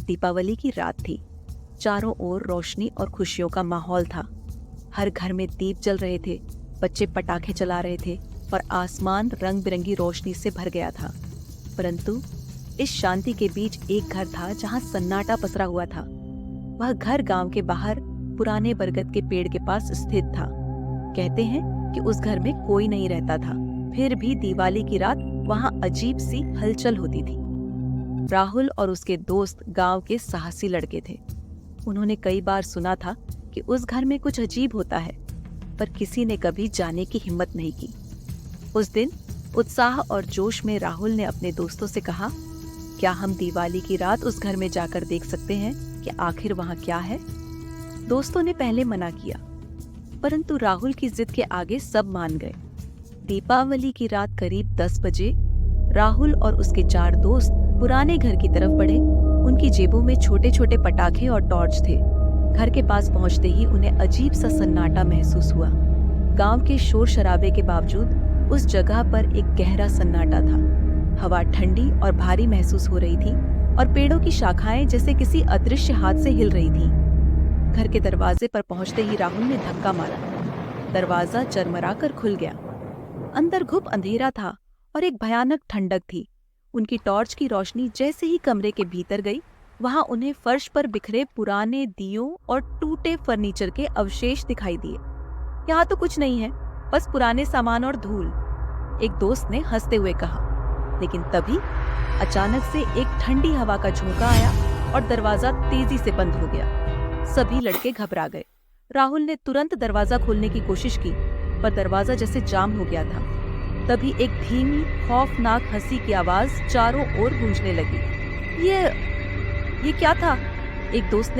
दीपावली की रात थी। चारों ओर रोशनी और खुशियों का माहौल था। हर घर में दीप जल रहे थे, बच्चे पटाखे चला रहे थे और आसमान रंग बिरंगी रोशनी से भर गया था। परंतु इस शांति के बीच एक घर था जहां सन्नाटा पसरा हुआ था। वह घर गांव के बाहर पुराने बरगद के पेड़ के पास स्थित था। कहते हैं कि उस घर में कोई नहीं रहता था, फिर भी दिवाली की रात वहां अजीब सी हलचल होती थी। राहुल और उसके दोस्त गांव के साहसी लड़के थे। उन्होंने कई बार सुना था कि उस घर में कुछ अजीब होता है, पर किसी ने कभी जाने की हिम्मत नहीं की। उस दिन उत्साह और जोश में राहुल ने अपने दोस्तों से कहा, क्या हम दिवाली की रात उस घर में जाकर देख सकते हैं कि आखिर वहां क्या है? दोस्तों ने पहले मना किया, परंतु राहुल की जिद के आगे सब मान गए। दीपावली की रात करीब 10 बजे राहुल और उसके 4 दोस्त पुराने घर की तरफ बढ़े। उनकी जेबों में छोटे छोटे पटाखे और टॉर्च थे। घर के पास पहुंचते ही उन्हें अजीब सा सन्नाटा महसूस हुआ। गांव के शोर शराबे के बावजूद उस जगह पर एक गहरा सन्नाटा था। हवा ठंडी और भारी महसूस हो रही थी और पेड़ों की शाखाएं जैसे किसी अदृश्य हाथ से हिल रही थीं। घर के दरवाजे पर पहुंचते ही राहुल ने धक्का मारा। दरवाजा चरमराकर खुल गया। अंदर घुप अंधेरा था और एक भयानक ठंडक थी। उनकी टॉर्च की रोशनी जैसे ही कमरे के भीतर गई, वहां उन्हें फर्श पर बिखरे पुराने दियों और टूटे फर्नीचर के अवशेष दिखाई दिए। यहाँ तो कुछ नहीं है, बस पुराने सामान और धूल, एक दोस्त ने हंसते हुए कहा। लेकिन तभी अचानक से एक ठंडी हवा का झोंका आया और दरवाजा तेजी से बंद हो गया। सभी लड़के घबरा गए। राहुल ने तुरंत दरवाजा खोलने की कोशिश की, पर दरवाजा जैसे जाम हो गया था। तभी एक धीमी खौफनाक हंसी की आवाज चारों ओर गूंजने लगी। ये क्या था? एक दोस्त ने